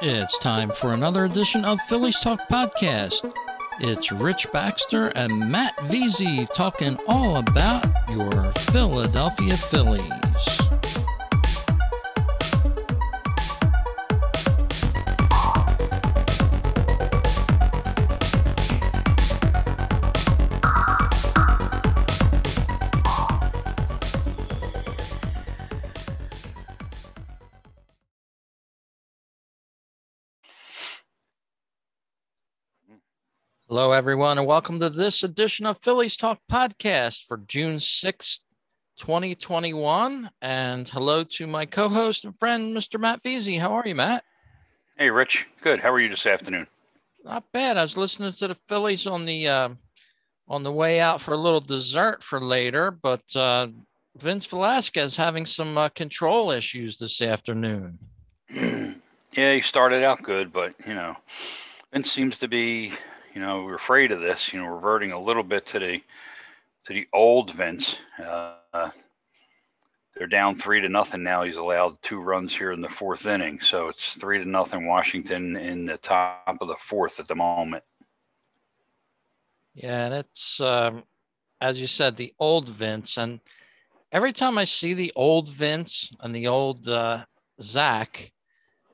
It's time for another edition of Phillies Talk Podcast. It's Rich Baxter and Matt VZ talking all about your Philadelphia Phillies. Hello, everyone, and welcome to this edition of Phillies Talk Podcast for June 6th, 2021. And hello to my co-host and friend, Mr. Matt VZ. How are you, Matt? Hey, Rich. Good. How are you this afternoon? Not bad. I was listening to the Phillies on the way out for a little dessert for later, but Vince Velasquez having some control issues this afternoon. Yeah, he started out good, but, Vince seems to be, we're afraid of this, reverting a little bit to the old Vince. They're down 3-0 now. He's allowed 2 runs here in the 4th inning. So it's 3-0 Washington in the top of the 4th at the moment. Yeah, and it's, as you said, the old Vince. And every time I see the old Vince and the old Zach,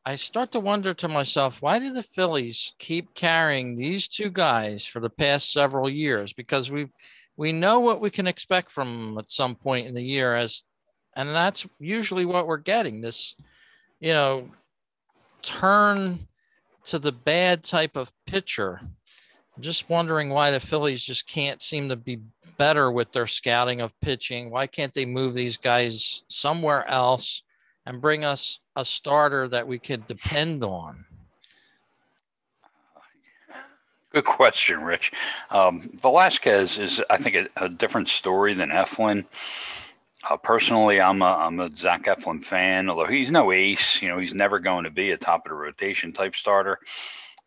I start to wonder to myself, why do the Phillies keep carrying these two guys for the past several years? Because we know what we can expect from them at some point in the year, and that's usually what we're getting, this, turn to the bad type of pitcher. I'm just wondering why the Phillies just can't seem to be better with their scouting of pitching. Why can't they move these guys somewhere else and bring us a starter that we could depend on? Good question, Rich. Velasquez is, I think, a different story than Eflin. Personally, I'm a Zach Eflin fan, although he's no ace. He's never going to be a top of the rotation type starter.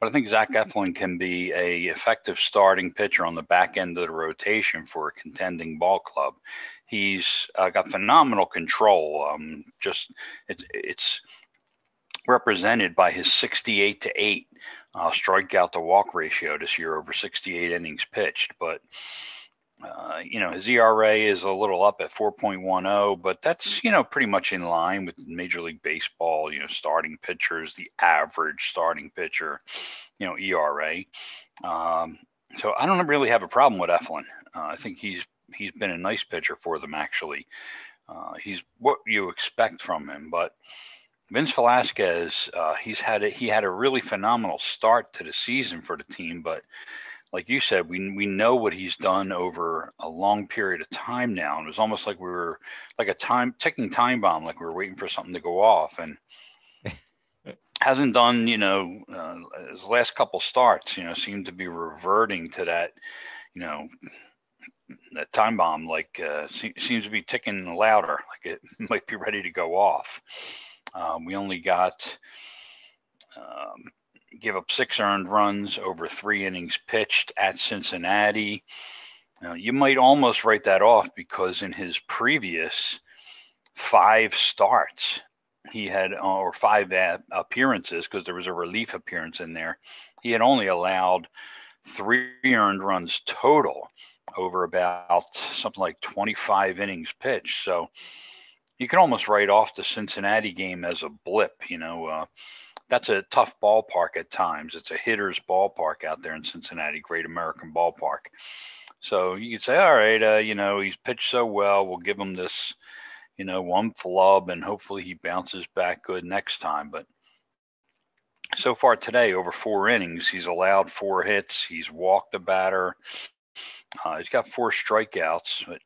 But I think Zach Eflin can be a effective starting pitcher on the back end of the rotation for a contending ball club. He's got phenomenal control. It's represented by his 68-8 strikeout to walk ratio this year over 68 innings pitched. But his ERA is a little up at 4.10, but that's, pretty much in line with Major League Baseball, starting pitchers, the average starting pitcher, ERA. So I don't really have a problem with Eflin. I think he's been a nice pitcher for them, actually. He's what you expect from him, but Vince Velasquez, he had a really phenomenal start to the season for the team, but like you said, we know what he's done over a long period of time now. And it was almost like we were like a ticking time bomb, like we were waiting for something to go off. And hasn't done, his last couple starts, seemed to be reverting to that, that time bomb, like seems to be ticking louder, like it might be ready to go off. We only got give up 6 earned runs over 3 innings pitched at Cincinnati. You might almost write that off because in his previous 5 starts, he had, or 5 appearances, because there was a relief appearance in there, he had only allowed 3 earned runs total over about something like 25 innings pitched. So you can almost write off the Cincinnati game as a blip. That's a tough ballpark at times. It's a hitter's ballpark out there in Cincinnati, Great American Ballpark. So you could say, all right, he's pitched so well, we'll give him this, one flub, and hopefully he bounces back good next time. But so far today, over 4 innings, he's allowed 4 hits. He's walked a batter. He's got 4 strikeouts, but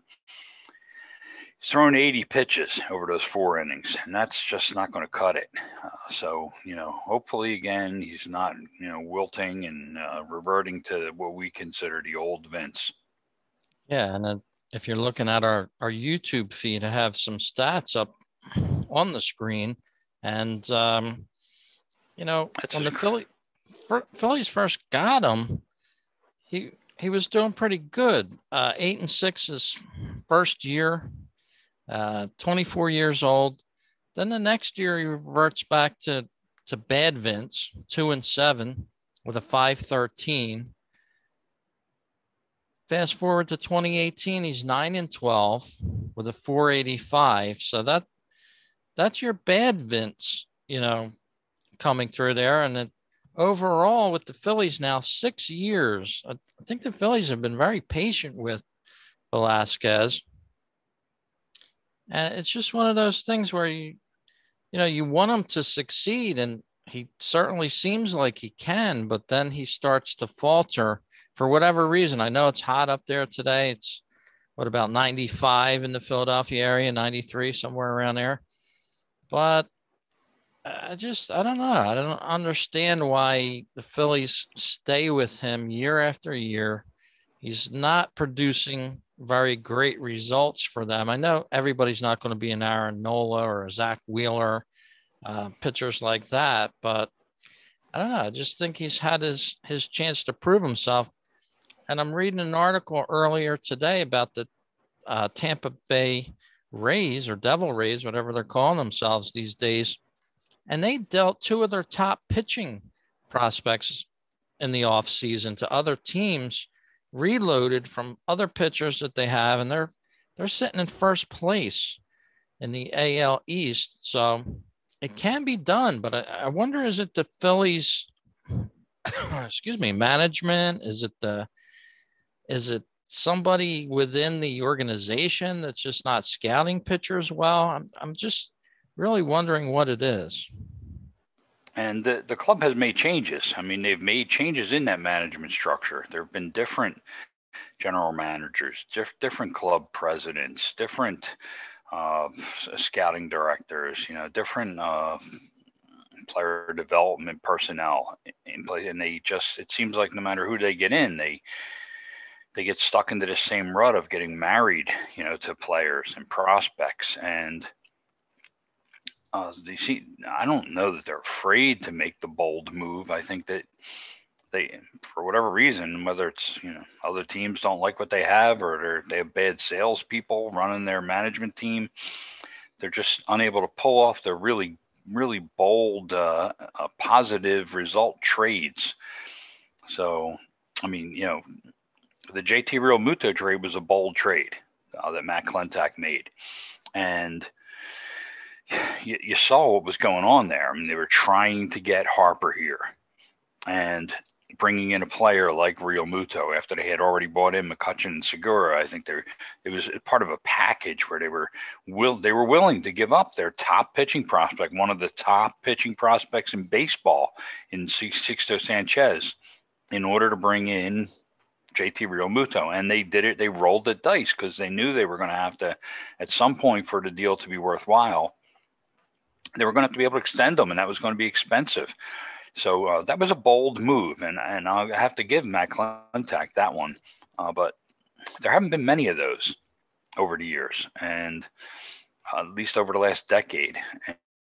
he's thrown 80 pitches over those 4 innings, and that's just not going to cut it. So, hopefully, again, he's not, wilting and reverting to what we consider the old Vince. Yeah, and then if you're looking at our YouTube feed, I have some stats up on the screen. And, when the Phillies first got him, he was doing pretty good. 8-6 his first year. 24 years old. Then the next year he reverts back to to bad Vince, 2-7 with a 5.13. Fast forward to 2018, he's 9-12 with a 4.85. So that's your bad Vince, coming through there. And it, overall, with the Phillies now 6 years, I think the Phillies have been very patient with Velasquez. And it's just one of those things where you want him to succeed, and he certainly seems like he can, but then he starts to falter for whatever reason. I know it's hot up there today. It's about 95 in the Philadelphia area, 93, somewhere around there. But I don't know. I don't understand why the Phillies stay with him year after year. He's not producing very great results for them. I know everybody's not going to be an Aaron Nola or a Zach Wheeler, pitchers like that, but I don't know. I just think he's had his chance to prove himself. And I'm reading an article earlier today about the Tampa Bay Rays or Devil Rays, whatever they're calling themselves these days. And they dealt two of their top pitching prospects in the offseason to other teams, reloaded from other pitchers that they have, and they're sitting in first place in the AL East. So it can be done, but I wonder, is it the Phillies, excuse me, management? Is it somebody within the organization that's just not scouting pitchers well? I'm just really wondering what it is. And the club has made changes. I mean, they've made changes in that management structure. There have been different general managers, different club presidents, different scouting directors, different player development personnel in place. And it seems like no matter who they get in, they get stuck into the same rut of getting married, to players and prospects. And I don't know that they're afraid to make the bold move. I think that they, for whatever reason, whether it's, other teams don't like what they have, or they have bad salespeople running their management team, they're just unable to pull off the really, really bold, positive result trades. So, I mean, the JT Realmuto trade was a bold trade that Matt Klentak made. And you saw what was going on there. I mean, they were trying to get Harper here and bringing in a player like Realmuto after they had already bought in McCutchen and Segura. I think it was part of a package where they were willing to give up their top pitching prospect, one of the top pitching prospects in baseball, in Sixto Sanchez, in order to bring in JT Realmuto. And they did it. They rolled the dice because they knew they were going to have to, at some point, for the deal to be worthwhile, they were going to have to be able to extend them, and that was going to be expensive. So that was a bold move, and I have to give Matt Klentak that one. But there haven't been many of those over the years, and at least over the last decade.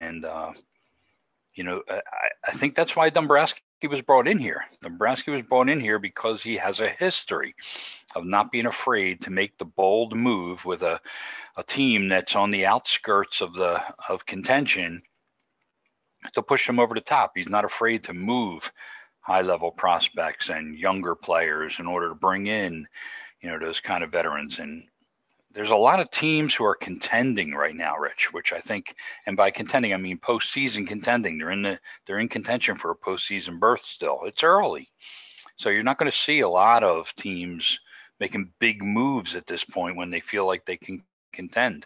And I think that's why Dombrowski was brought in here. Dombrowski was brought in here because he has a history of not being afraid to make the bold move with a team that's on the outskirts of contention, to push them over the top. He's not afraid to move high-level prospects and younger players in order to bring in, those kind of veterans. And there's a lot of teams who are contending right now, Rich, which I think, and by contending, I mean postseason contending. They're in contention for a postseason berth still. It's early. So you're not going to see a lot of teams making big moves at this point when they feel like they can contend.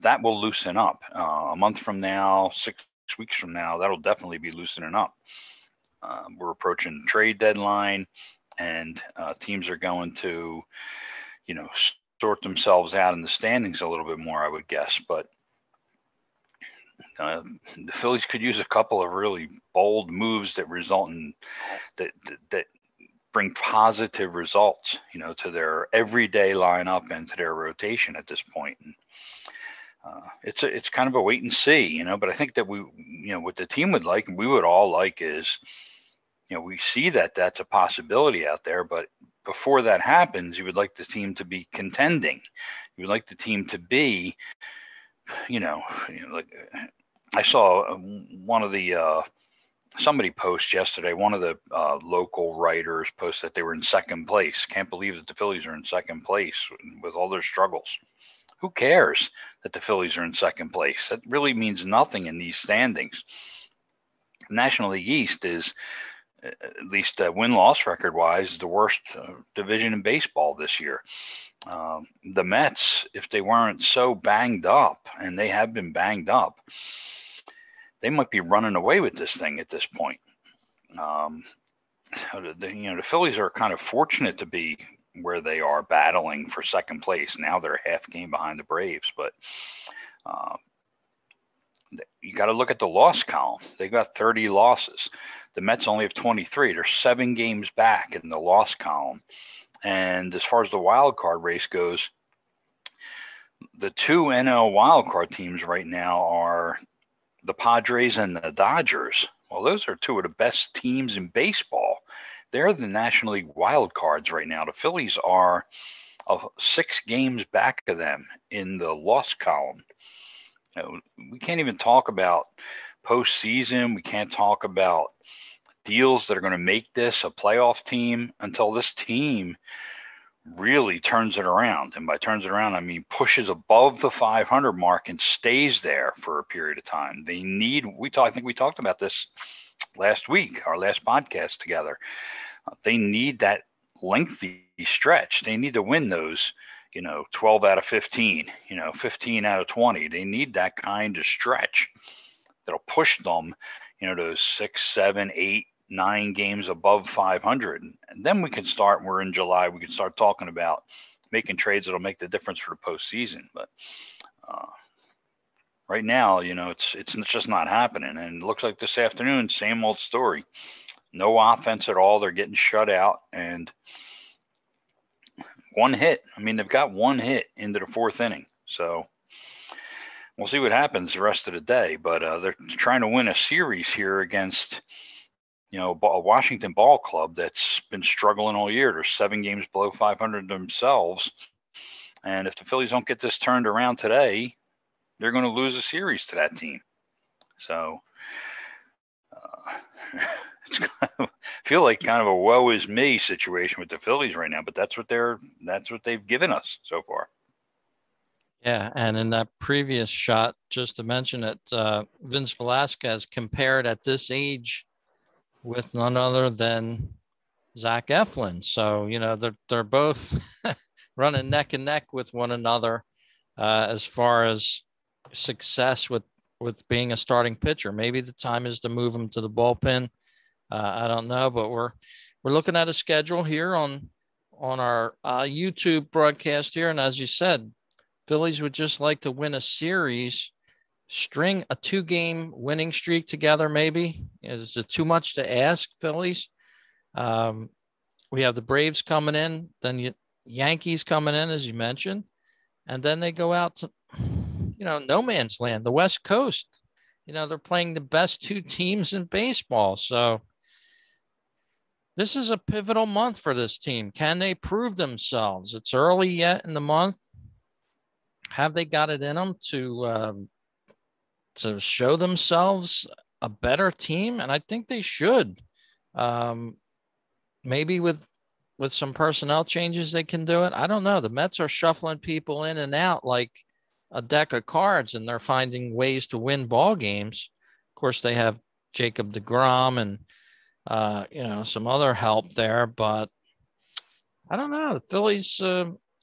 That will loosen up. A month from now, 6 weeks from now, that'll definitely be loosening up. We're approaching the trade deadline, and teams are going to, sort themselves out in the standings a little bit more, I would guess. But the Phillies could use a couple of really bold moves that result in that bring positive results, to their everyday lineup and to their rotation at this point. And it's kind of a wait and see, but I think that what the team would like, and we would all like, is, we see that that's a possibility out there, but before that happens, you would like the team to be contending. You would like the team to be, like I saw one of the somebody post yesterday. One of the local writers posted that they were in second place. Can't believe that the Phillies are in second place with all their struggles. Who cares that the Phillies are in second place? That really means nothing in these standings. National League East is, at least win-loss record-wise, the worst division in baseball this year. The Mets, if they weren't so banged up, and they have been banged up, they might be running away with this thing at this point. The Phillies are kind of fortunate to be where they are, battling for second place. Now they're a half game behind the Braves, but you got to look at the loss column. They got 30 losses. The Mets only have 23. They're 7 games back in the loss column. And as far as the wild card race goes, the 2 NL wild card teams right now are the Padres and the Dodgers. Well, those are 2 of the best teams in baseball. They're the National League wild cards right now. The Phillies are 6 games back of them in the loss column. We can't even talk about postseason. We can't talk about deals that are going to make this a playoff team until this team really turns it around. And by turns it around, I mean pushes above the 500 mark and stays there for a period of time. They need, I think we talked about this last week, our last podcast together. They need that lengthy stretch. They need to win those, 12 out of 15, 15 out of 20. They need that kind of stretch that'll push them, those 6, 7, 8, 9 games above 500. And then we can start, we're in July, we can start talking about making trades that'll make the difference for the postseason. But right now, it's just not happening. And it looks like this afternoon, same old story. No offense at all. They're getting shut out. And one hit. I mean, they've got one hit into the 4th inning. So we'll see what happens the rest of the day. But they're trying to win a series here against, a Washington ball club that's been struggling all year. They're 7 games below 500 themselves. And if the Phillies don't get this turned around today, they're going to lose a series to that team. So it's kind of feel like kind of a woe is me situation with the Phillies right now, but that's what they've given us so far. Yeah, and in that previous shot, just to mention it, Vince Velasquez compared at this age with none other than Zach Eflin. So they're both running neck and neck with one another as far as success with being a starting pitcher. Maybe the time is to move him to the bullpen. I don't know, but we're looking at a schedule here on our YouTube broadcast here, and as you said, Phillies would just like to win a series, string a 2-game winning streak together. Maybe is it too much to ask, Phillies? We have the Braves coming in, then Yankees coming in, as you mentioned, and then they go out to no man's land, the West Coast. They're playing the best 2 teams in baseball. So this is a pivotal month for this team. Can they prove themselves? It's early yet in the month. Have they got it in them to show themselves a better team? And I think they should. Maybe with some personnel changes, they can do it. I don't know. The Mets are shuffling people in and out like a deck of cards, and they're finding ways to win ball games. Of course, they have Jacob deGrom and some other help there, but I don't know. The Phillies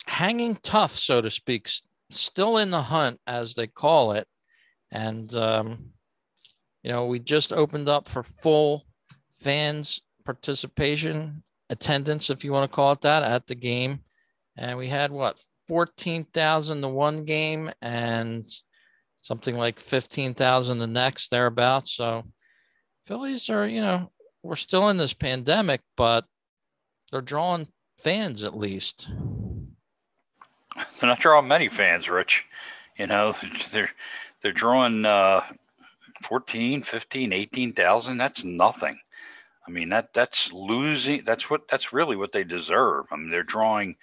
hanging tough, so to speak, still in the hunt, as they call it. And, we just opened up for full fans participation, attendance, if you want to call it that, at the game. And we had 14,000 the one game and something like 15,000 the next, thereabouts. So Phillies are, we're still in this pandemic, but they're drawing fans at least. They're not drawing many fans, Rich. They're drawing 14, 15, 18,000. That's nothing. I mean, that's losing. That's really what they deserve. I mean, they're drawing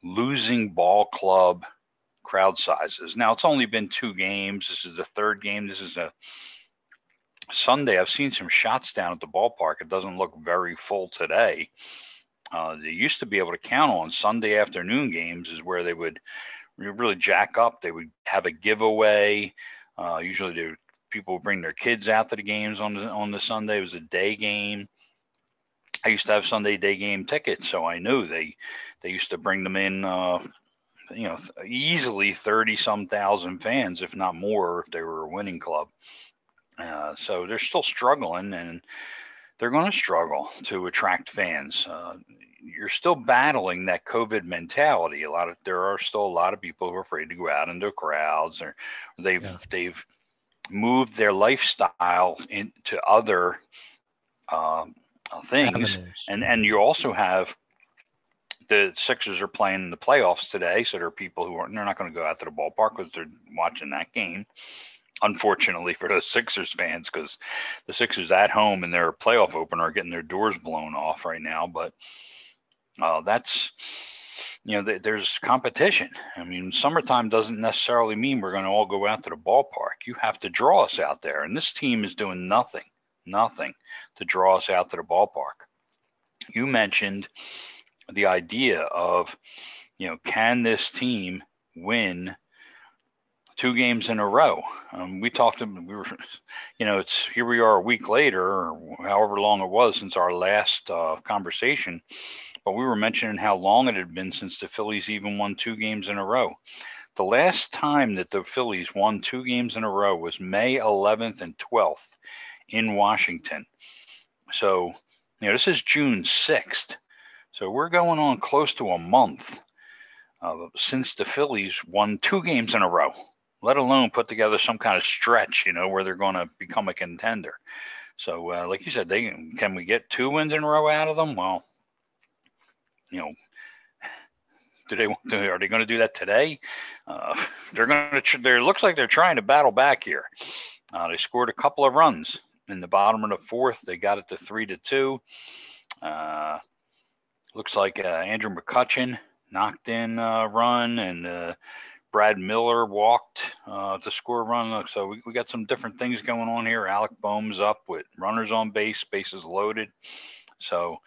losing ball club crowd sizes. Now, it's only been 2 games. This is the 3rd game. This is a Sunday. I've seen some shots down at the ballpark. It doesn't look very full today. They used to be able to count on Sunday afternoon games is where they would really jack up. They would have a giveaway. Usually people would bring their kids out to the games on the Sunday. It was a day game. I used to have Sunday day game tickets, so I knew they used to bring them in, easily 30-some thousand fans, if not more, if they were a winning club. So they're still struggling, and they're going to struggle to attract fans. You're still battling that COVID mentality. There are still a lot of people who are afraid to go out into crowds, or they've moved their lifestyle into other things. Avenues. And you also have the Sixers are playing in the playoffs today, so there are people they're not going to go out to the ballpark because they're watching that game. Unfortunately for the Sixers fans, because the Sixers at home in their playoff opener are getting their doors blown off right now. But that's, there's competition. I mean, summertime doesn't necessarily mean we're going to all go out to the ballpark. You have to draw us out there. And this team is doing nothing to draw us out to the ballpark. You mentioned the idea of, can this team win 2 games in a row? We were, here we are a week later, or however long it was since our last conversation, but we were mentioning how long it had been since the Phillies even won 2 games in a row. The last time that the Phillies won 2 games in a row was May 11th and 12th in Washington. So, this is June 6th. So we're going on close to a month since the Phillies won 2 games in a row, let alone put together some kind of stretch, where they're going to become a contender. So, like you said, can we get 2 wins in a row out of them? Well, are they going to do that today? It looks like they're trying to battle back here. They scored a couple of runs in the bottom of the 4th. They got it to 3-2. Looks like Andrew McCutchen knocked in a run, and Brad Miller walked to score a run. So we got some different things going on here. Alec Boehm's up with runners on base, bases loaded. So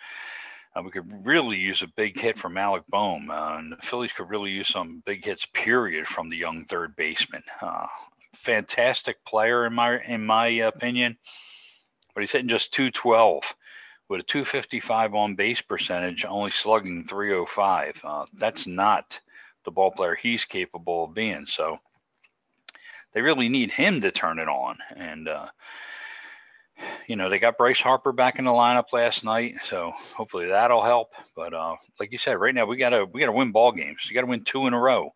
we could really use a big hit from Alec Boehm, and the Phillies could really use some big hits, period, from the young third baseman. Fantastic player in my opinion, but he's hitting just .212 with a .255 on base percentage, only slugging .305. That's not the ball player he's capable of being. So they really need him to turn it on. And they got Bryce Harper back in the lineup last night, so hopefully that'll help. But like you said, right now we gotta win ball games. You gotta win 2 in a row.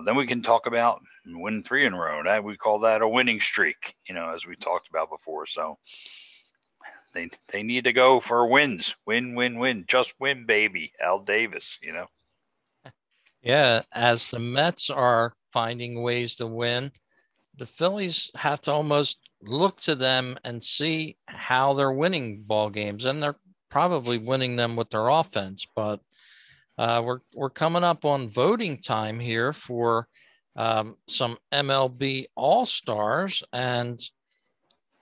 Then we can talk about winning 3 in a row. We call that a winning streak, as we talked about before. So they need to go for wins. Win. Just win, baby. Al Davis, Yeah, as the Mets are finding ways to win, the Phillies have to almost look to them and see how they're winning ball games, and they're probably winning them with their offense. But we're coming up on voting time here for some MLB All-Stars, and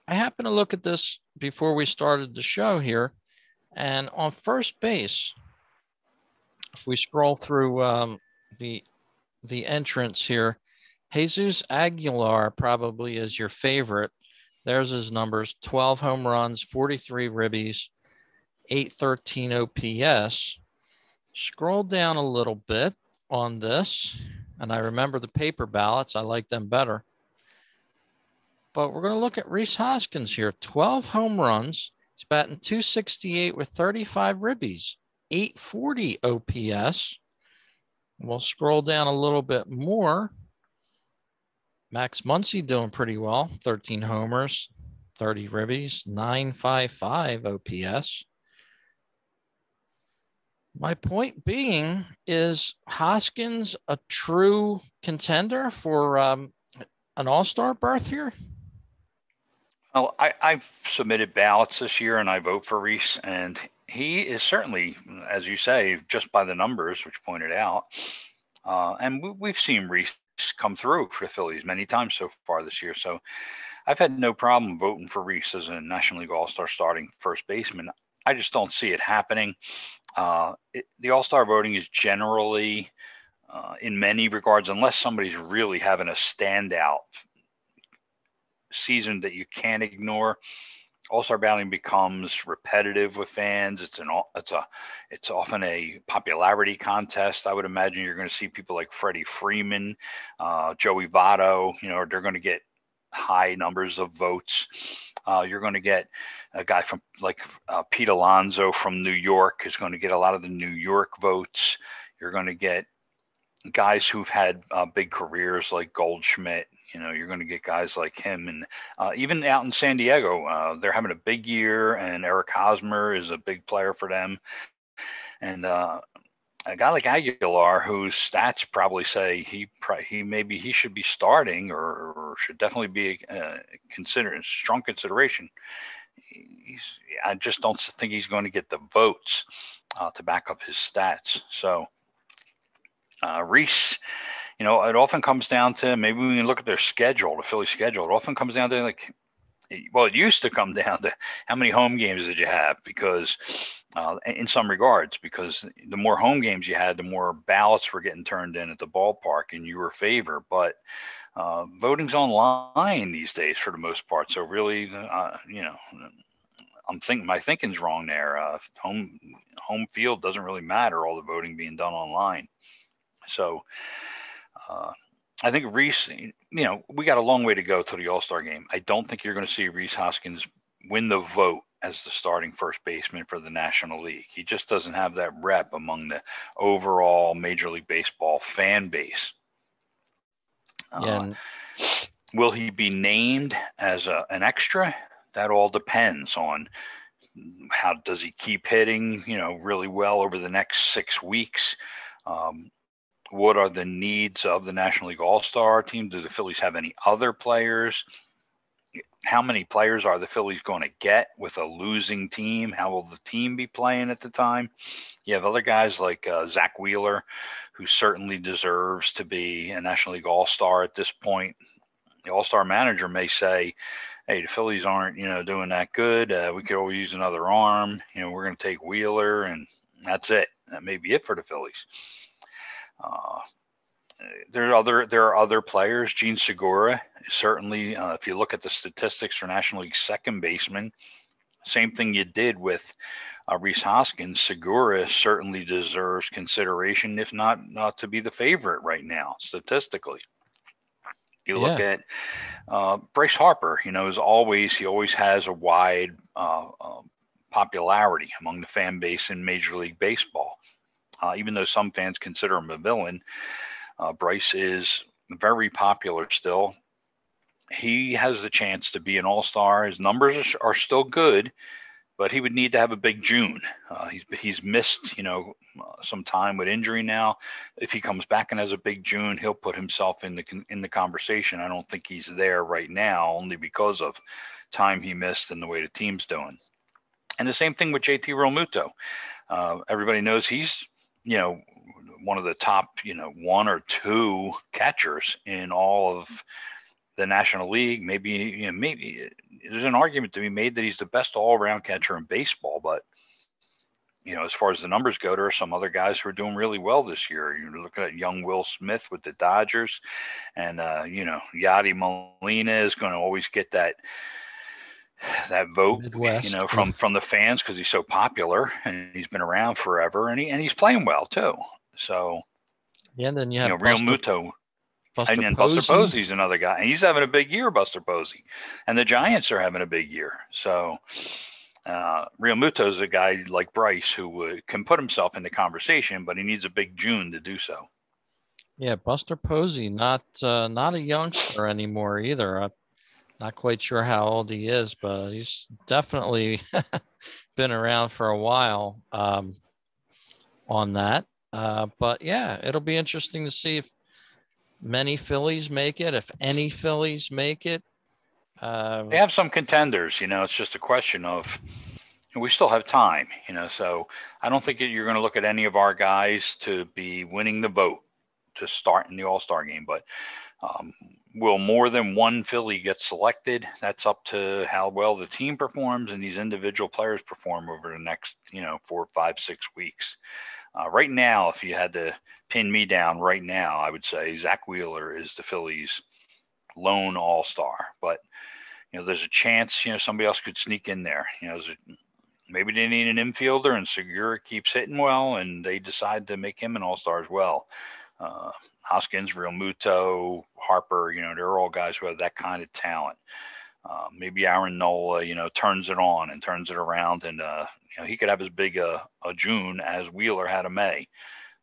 I happened to look at this before we started the show here, and on first base, if we scroll through the entrance here, Jesus Aguilar probably is your favorite. There's his numbers: 12 home runs, 43 ribbies, 813 OPS. Scroll down a little bit on this, and I remember the paper ballots. I like them better. But we're going to look at Rhys Hoskins here. 12 home runs. He's batting .268 with 35 ribbies, 840 OPS. We'll scroll down a little bit more. Max Muncy doing pretty well. 13 homers, 30 ribbies, 955 OPS. My point being, is Hoskins a true contender for an all-star berth here? Well, I've submitted ballots this year, and I vote for Rhys, and he is certainly, as you say, just by the numbers, which pointed out. And we've seen Rhys come through for the Phillies many times so far this year. So I've had no problem voting for Reese as a National League All-Star starting first baseman. I just don't see it happening. The All-Star voting is generally, in many regards, unless somebody's really having a standout season that you can't ignore, All-Star balloting becomes repetitive with fans. It's often a popularity contest. I would imagine you're going to see people like Freddie Freeman, Joey Votto. They're going to get high numbers of votes. You're going to get a guy from like Pete Alonso from New York is going to get a lot of the New York votes. You're going to get guys who've had big careers like Goldschmidt. You're going to get guys like him, and even out in San Diego, they're having a big year, and Eric Hosmer is a big player for them. And a guy like Aguilar, whose stats probably say he should be starting or should definitely be considered strong consideration. I just don't think he's going to get the votes to back up his stats. So Reese. It often comes down to, maybe when you look at their schedule, the Philly schedule, it often comes down to it used to come down to how many home games did you have? Because in some regards, because the more home games you had, the more ballots were getting turned in at the ballpark in your favor. But voting's online these days for the most part. So really, my thinking's wrong there. Home field doesn't really matter, all the voting being done online. So I think Reese, we got a long way to go to the All-Star game. I don't think you're going to see Reese Hoskins win the vote as the starting first baseman for the National League. He just doesn't have that rep among the overall Major League Baseball fan base. Will he be named as an extra? That all depends on how does he keep hitting, really well over the next 6 weeks. What are the needs of the National League All-Star team? Do the Phillies have any other players? How many players are the Phillies going to get with a losing team? How will the team be playing at the time? You have other guys like Zach Wheeler, who certainly deserves to be a National League All-Star at this point. The All-Star manager may say, hey, the Phillies aren't, doing that good. We could always use another arm. We're going to take Wheeler, and that's it. That may be it for the Phillies. There are other players. Gene Segura, certainly, if you look at the statistics for National League second baseman, same thing you did with Reese Hoskins. Segura certainly deserves consideration, if not to be the favorite right now, statistically. You look at Bryce Harper, he always has a wide popularity among the fan base in Major League Baseball. Even though some fans consider him a villain, Bryce is very popular still. He has the chance to be an all-star. His numbers are still good, but he would need to have a big June. He's missed, some time with injury now. If he comes back and has a big June, he'll put himself in the conversation. I don't think he's there right now, only because of time he missed and the way the team's doing. And the same thing with JT Realmuto. Everybody knows he's, one of the top, 1 or 2 catchers in all of the National League. Maybe there's an argument to be made that he's the best all-around catcher in baseball. But, as far as the numbers go, there are some other guys who are doing really well this year. You're looking at young Will Smith with the Dodgers, and, Yadi Molina is going to always get that vote, Midwest, from the fans because he's so popular and he's been around forever, and he's playing well too. So, and then you have Realmuto, and Posey. Buster Posey's another guy, and he's having a big year. Buster Posey, and the Giants are having a big year. So, Realmuto is a guy like Bryce who can put himself in the conversation, but he needs a big June to do so. Yeah, Buster Posey, not a youngster anymore either. Not quite sure how old he is, but he's definitely been around for a while on that. But yeah, it'll be interesting to see if many Phillies make it, if any Phillies make it. They have some contenders, it's just a question of, we still have time, so I don't think you're going to look at any of our guys to be winning the vote to start in the All-Star game. But will more than one Philly get selected? That's up to how well the team performs and these individual players perform over the next 4, 5, 6 weeks. Right now, if you had to pin me down right now, I would say Zach Wheeler is the Phillies' lone All-Star. But there's a chance somebody else could sneak in there. Maybe they need an infielder and Segura keeps hitting well, and they decide to make him an All-Star as well. Hoskins, Real Muto, Harper, they're all guys who have that kind of talent. Maybe Aaron Nola, turns it on and turns it around, and he could have as big a June as Wheeler had a May.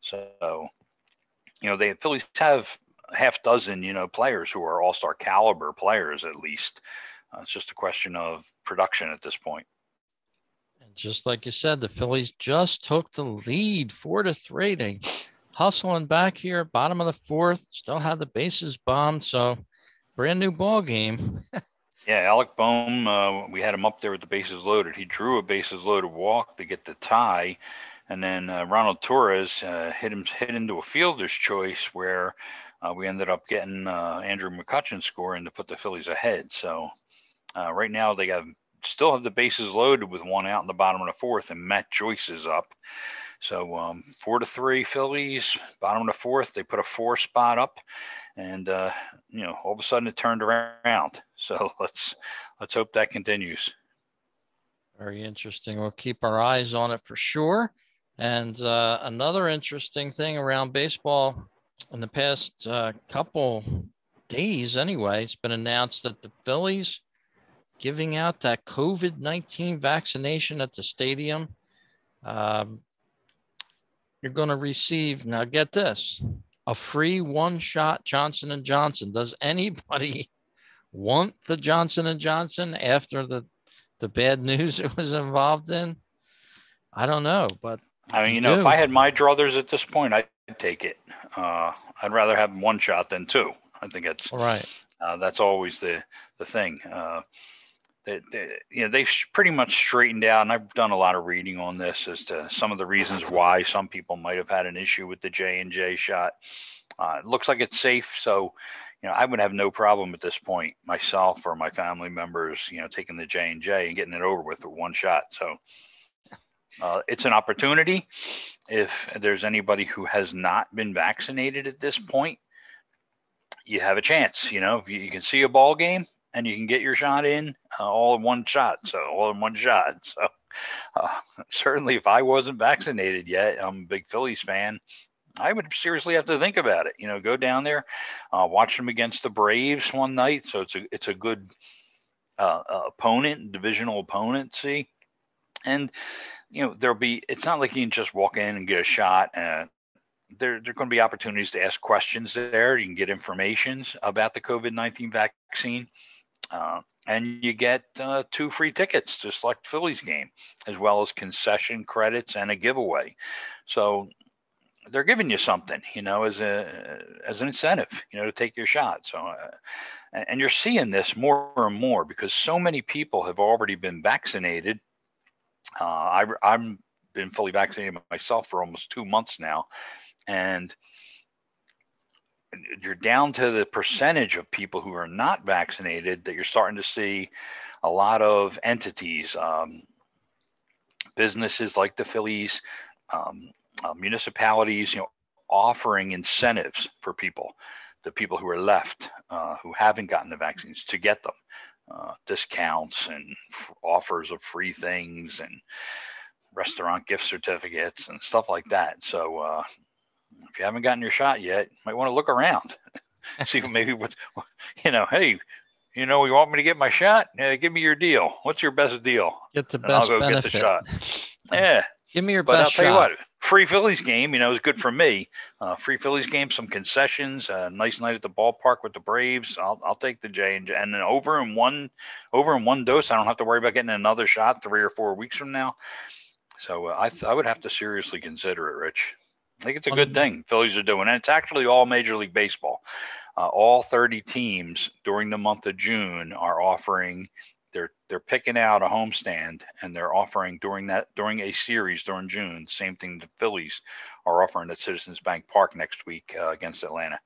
So, the Phillies have a half dozen, players who are All-Star caliber players at least. It's just a question of production at this point. And just like you said, the Phillies just took the lead 4-3. They hustling back here, bottom of the fourth, still have the bases bombed. So brand new ball game. Yeah, Alec Boehm, we had him up there with the bases loaded. He drew a bases loaded walk to get the tie. And then Ronald Torres hit into a fielder's choice where we ended up getting Andrew McCutcheon scoring to put the Phillies ahead. So right now they still have the bases loaded with one out in the bottom of the fourth, and Matt Joyce is up. So 4-3 Phillies, bottom of the fourth. They put a 4 spot up, and all of a sudden it turned around. So let's hope that continues. Very interesting. We'll keep our eyes on it for sure. And another interesting thing around baseball in the past couple days, anyway, it's been announced that the Phillies giving out that COVID-19 vaccination at the stadium. You're going to receive, now get this, a free one-shot Johnson & Johnson. Does anybody want the Johnson & Johnson after the bad news it was involved in? I don't know, but I mean, if I had my druthers at this point, I'd take it. I'd rather have one shot than two. I think that's right. That's always the thing. They've pretty much straightened out, and I've done a lot of reading on this as to some of the reasons why some people might have had an issue with the J&J shot. It looks like it's safe, so I would have no problem at this point, myself or my family members, taking the J&J and getting it over with one shot. So it's an opportunity. If there's anybody who has not been vaccinated at this point, you have a chance. If you can see a ball game and you can get your shot in all in one shot. So certainly if I wasn't vaccinated yet, I'm a big Phillies fan, I would seriously have to think about it. Go down there, watch them against the Braves one night. So it's a good opponent, divisional opponent. See, and it's not like you can just walk in and get a shot. There are going to be opportunities to ask questions there. You can get information about the COVID-19 vaccine. And you get 2 free tickets to select Phillies game, as well as concession credits and a giveaway. So they're giving you something, as an incentive, to take your shot. So, and you're seeing this more and more because so many people have already been vaccinated. I've been fully vaccinated myself for almost 2 months now, and you're down to the percentage of people who are not vaccinated that you're starting to see a lot of entities, businesses like the Phillies, municipalities, offering incentives for the people who are left, who haven't gotten the vaccines, to get them, discounts and offers of free things and restaurant gift certificates and stuff like that. So, if you haven't gotten your shot yet, you might want to look around, see maybe hey, you want me to get my shot? Yeah, give me your deal. What's your best deal? Get the best I'll go benefit. Get the shot. Yeah. Give me your but best I'll tell shot. you what, free Phillies game, is good for me. Free Phillies game, some concessions, a nice night at the ballpark with the Braves. I'll take the J&J, and then over in one dose. I don't have to worry about getting another shot 3 or 4 weeks from now. So I would have to seriously consider it, Rich. I think it's a good thing Phillies are doing. And it's actually all Major League Baseball. All 30 teams during the month of June are offering they're picking out a homestand, and they're offering during a series during June. Same thing the Phillies are offering at Citizens Bank Park next week against Atlanta.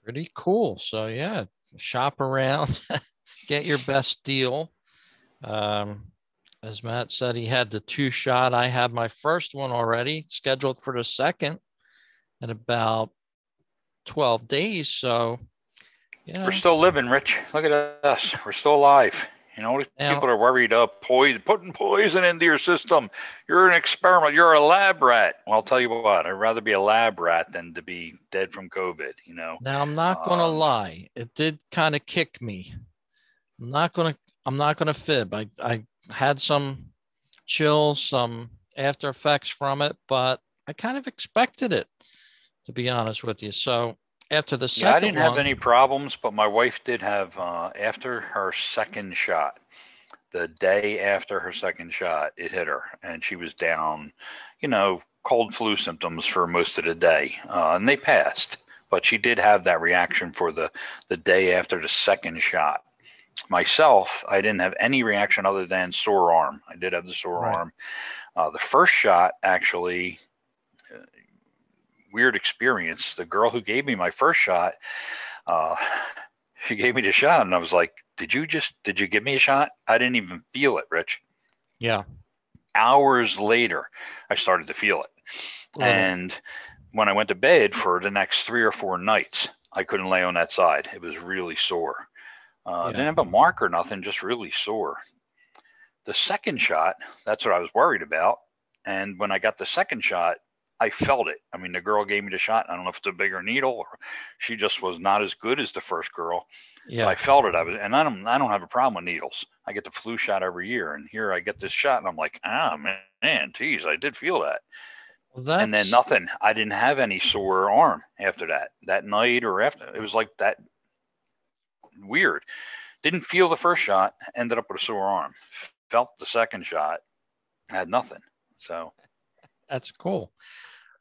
Pretty cool. So yeah, shop around, get your best deal. Um, as Matt said, he had the 2-shot. I had my first one already scheduled for the second in about 12 days. So, We're still living, Rich. Look at us. We're still alive. People are worried of putting poison into your system. You're an experiment. You're a lab rat. Well, I'll tell you what. I'd rather be a lab rat than to be dead from COVID. Now I'm not gonna lie. It did kind of kick me. I'm not gonna fib. I had some chills, some after effects from it, but I kind of expected it, to be honest with you. So after the second I didn't have one, any problems, but my wife did have after her second shot. The day after her second shot, it hit her, and she was down, cold flu symptoms for most of the day, and they passed. But she did have that reaction for the day after the second shot. Myself, I didn't have any reaction other than sore arm. I did have the sore arm. The first shot, actually, weird experience. The girl who gave me my first shot, she gave me the shot, and I was like, did you give me a shot? I didn't even feel it, Rich. Yeah. Hours later, I started to feel it. And when I went to bed for the next 3 or 4 nights, I couldn't lay on that side. It was really sore. Didn't have a mark or nothing, just really sore. The second shot, that's what I was worried about. And when I got the second shot, I felt it. I mean, the girl gave me the shot. I don't know if it's a bigger needle or she just was not as good as the first girl. Yeah. But I felt it. I don't have a problem with needles. I get the flu shot every year, and here I get this shot, and I'm like, man, geez, I did feel that. And then nothing. I didn't have any sore arm after that night or after. It was like that weird. Didn't feel the first shot. Ended up with a sore arm. Felt the second shot. Had nothing. So that's cool.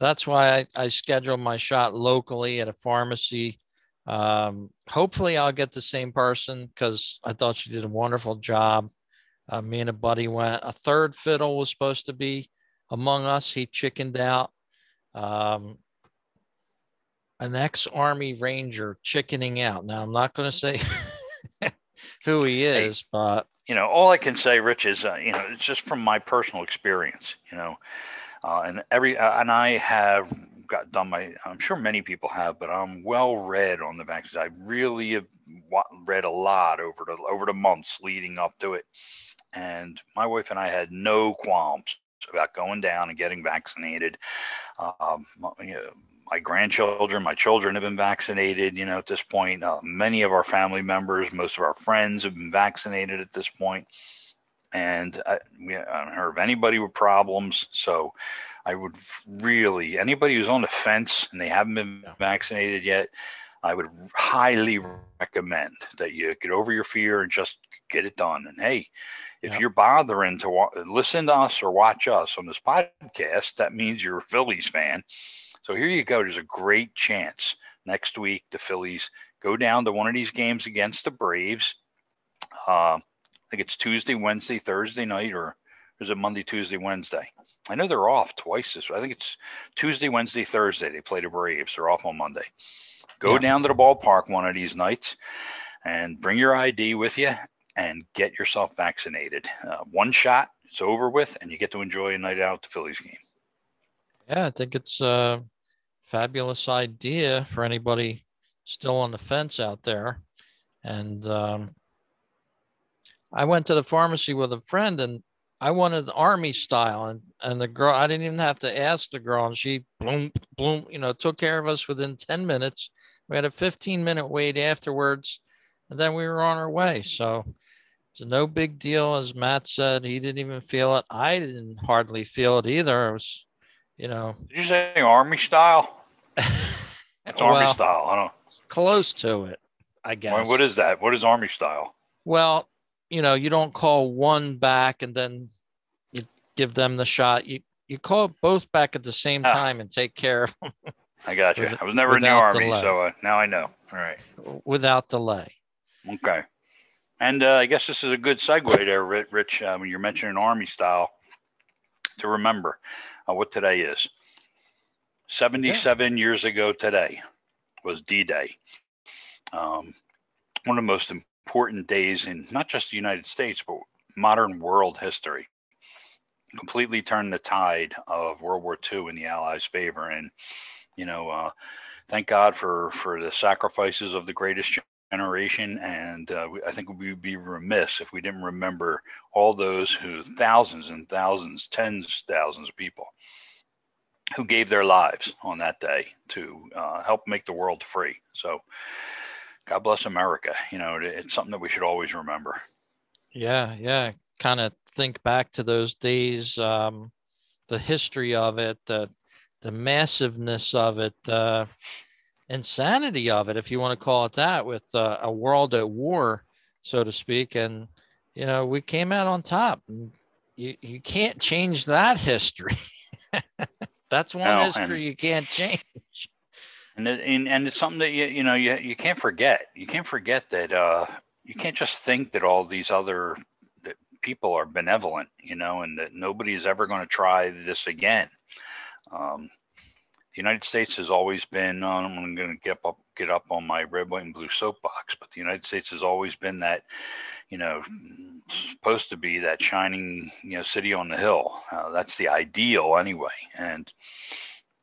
That's why I scheduled my shot locally at a pharmacy. Hopefully I'll get the same person because I thought she did a wonderful job. Me and a buddy went. A third fiddle was supposed to be among us. He chickened out. An ex-Army Ranger chickening out. Now, I'm not going to say who he is, but... all I can say, Rich, is, it's just from my personal experience, and I have done I'm sure many people have, but I'm well read on the vaccines. I really have read a lot over the months leading up to it. And my wife and I had no qualms about going down and getting vaccinated. My grandchildren, my children have been vaccinated, at this point. Many of our family members, most of our friends have been vaccinated at this point. And I haven't heard of anybody with problems. So I would really, anybody who's on the fence and they haven't been vaccinated yet, I would highly recommend that you get over your fear and just get it done. And hey, if you're bothering to listen to us or watch us on this podcast, that means you're a Phillies fan. So here you go. There's a great chance next week the Phillies go down to one of these games against the Braves. I think it's Tuesday, Wednesday, Thursday night, or is it Monday, Tuesday, Wednesday? I know they're off twice this week. I think it's Tuesday, Wednesday, Thursday. They play the Braves. They're off on Monday. Go down to the ballpark one of these nights and bring your ID with you and get yourself vaccinated. One shot, it's over with, and you get to enjoy a night out at the Phillies game. Yeah, I think it's a fabulous idea for anybody still on the fence out there. And I went to the pharmacy with a friend, and I wanted the Army style. And the girl, I didn't even have to ask the girl, and she boom, took care of us within 10 minutes. We had a 15-minute wait afterwards, and then we were on our way. So it's no big deal. As Matt said, he didn't even feel it. I didn't hardly feel it either. It was, Did you say Army style? It's Army style. I don't know. Close to it, I guess. What is that? What is Army style? Well, you don't call one back and then you give them the shot. You call both back at the same time and take care of them. I got you. I was never in the Army, so now I know. All right. Without delay. Okay. And I guess this is a good segue there, Rich, when you're mentioning Army style, to remember what today is. Yeah. 77 years ago today was D-Day. One of the most important days in not just the United States, but modern world history. Completely turned the tide of World War II in the Allies' favor. And, you know, thank God for the sacrifices of the greatest generation. And I think we would be remiss if we didn't remember all those thousands and thousands, tens of thousands of people who gave their lives on that day to help make the world free. So God bless America. It's something that we should always remember. Yeah, yeah. Kind of think back to those days, the history of it, the massiveness of it, the insanity of it, if you want to call it that, with a world at war, so to speak. And, we came out on top. And you can't change that history. That's one No, history you can't change. and it's something that you can't forget. You can't forget that you can't just think that all these other that people are benevolent, and that nobody is ever going to try this again. The United States has always been. I'm going to get up on my red, white, and blue soapbox, but the United States has always been that, supposed to be that shining, city on the hill. That's the ideal anyway, and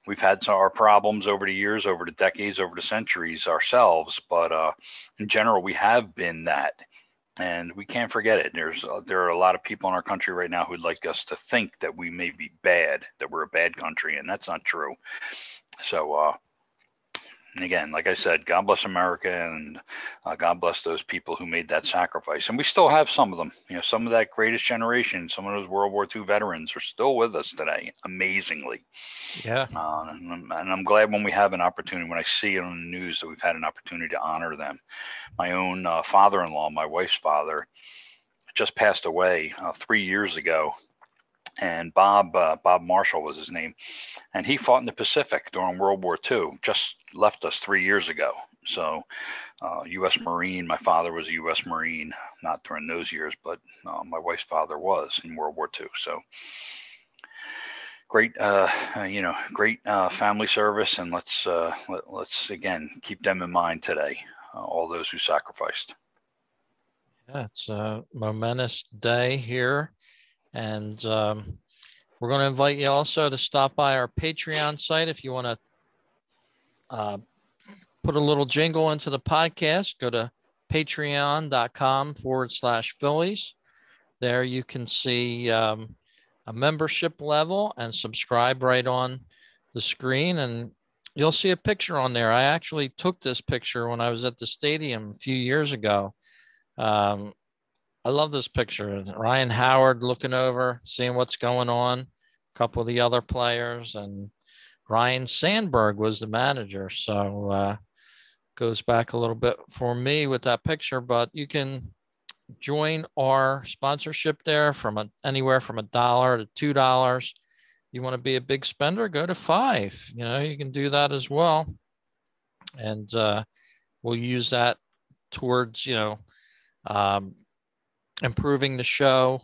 we've had our problems over the years, over the decades, over the centuries ourselves, but in general, we have been that, and we can't forget it. There are a lot of people in our country right now who'd like us to think that we may be bad, that we're a bad country, and that's not true. So, and again, like I said, God bless America, and God bless those people who made that sacrifice. And we still have some of them. Some of that greatest generation, some of those World War II veterans are still with us today, amazingly. Yeah. And I'm glad when we have an opportunity, when I see it on the news, that we've had an opportunity to honor them. My own father-in-law, my wife's father, just passed away 3 years ago. And Bob Marshall was his name. And he fought in the Pacific during World War II, just left us 3 years ago. So, U.S. Marine, my father was a U.S. Marine, not during those years, but my wife's father was in World War II. So, great, great family service, and let's again keep them in mind today, all those who sacrificed. Yeah, it's a momentous day here. And we're going to invite you also to stop by our Patreon site if you want to put a little jingle into the podcast. Go to patreon.com/Phillies. There you can see a membership level and subscribe right on the screen. And you'll see a picture on there. I actually took this picture when I was at the stadium a few years ago. I love this picture. Ryan Howard looking over, seeing what's going on. A couple of the other players, and Ryan Sandberg was the manager. So goes back a little bit for me with that picture, but you can join our sponsorship there from anywhere from $1 to $2. You want to be a big spender, go to $5. You can do that as well. And we'll use that towards, improving the show,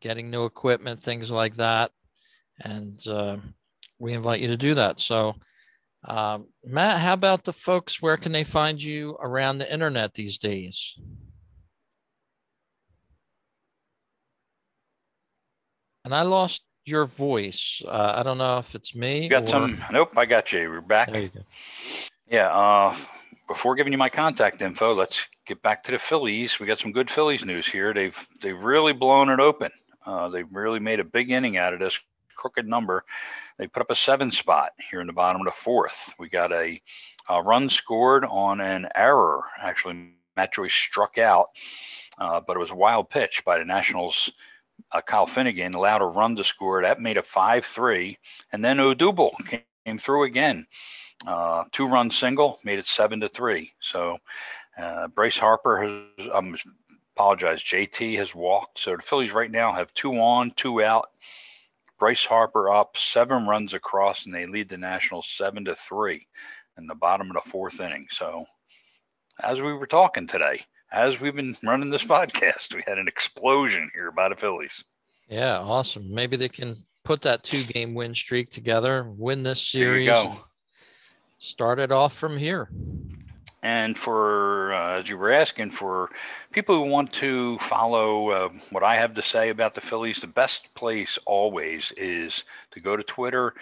getting new equipment, things like that. And we invite you to do that. So, Matt, how about the folks? Where can they find you around the internet these days? And I lost your voice. I don't know if it's me or. Nope, I got you. We're back. There you go. Yeah. Before giving you my contact info, let's get back to the Phillies. We got some good Phillies news here. They've really blown it open. They've really made a big inning out of this crooked number. They put up a 7 spot here in the bottom of the 4th. We got a run scored on an error. Actually, Matt Joyce struck out, but it was a wild pitch by the Nationals. Kyle Finnegan allowed a run to score. That made it 5-3. And then Odubel came through again. 2-run single made it 7-3. So Bryce Harper has, JT has walked. So the Phillies right now have 2 on, 2 out. Bryce Harper up 7 runs across, and they lead the Nationals 7-3 in the bottom of the 4th inning. So as we were talking today, as we've been running this podcast, we had an explosion here by the Phillies. Yeah, awesome. Maybe they can put that 2-game win streak together, win this There you series, go. and start it off from here. And for, as you were asking, for people who want to follow what I have to say about the Phillies, the best place always is to go to Twitter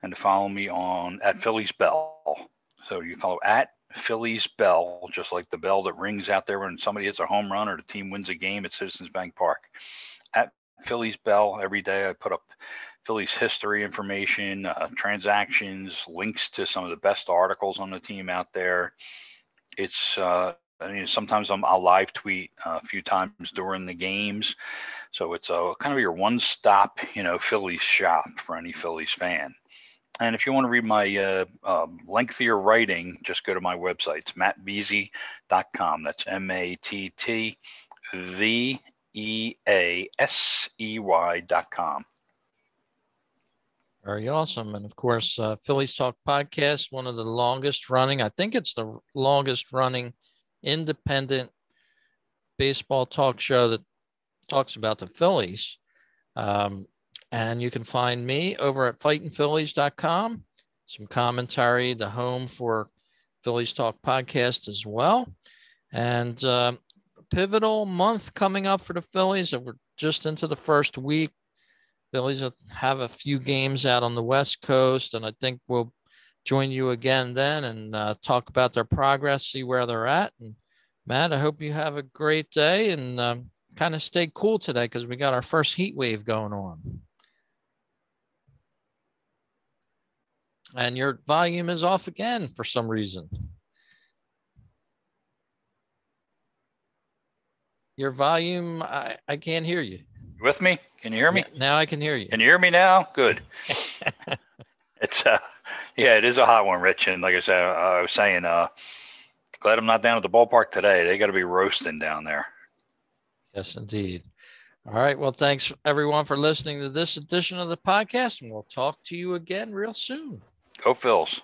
and to follow me on at Phillies Bell. So you follow at Phillies Bell, just like the bell that rings out there when somebody hits a home run or the team wins a game at Citizens Bank Park. At Phillies Bell, every day I put up Phillies history information, transactions, links to some of the best articles on the team out there. It's sometimes I'll live tweet a few times during the games, so it's a kind of your one-stop Phillies shop for any Phillies fan. And if you want to read my lengthier writing, just go to my website. It's mattveasey.com. That's MattVeasey.com. Very awesome. And of course, Phillies Talk Podcast, one of the longest running, I think it's the longest running independent baseball talk show that talks about the Phillies. And you can find me over at fightingphillies.com, some commentary, the home for Phillies Talk Podcast as well. And pivotal month coming up for the Phillies. We're just into the first week. Phillies have a few games out on the West Coast, and I think we'll join you again then and talk about their progress, see where they're at. And Matt, I hope you have a great day and kind of stay cool today because we got our first heat wave going on. And your volume is off again for some reason. Your volume, I can't hear you. You with me? Can you hear me? Now I can hear you. Can you hear me now? Good. It's yeah, it is a hot one, Rich. And like I said, I was saying, glad I'm not down at the ballpark today. They got to be roasting down there. Yes, indeed. All right. Well, thanks everyone for listening to this edition of the podcast, and we'll talk to you again real soon. Go Phils.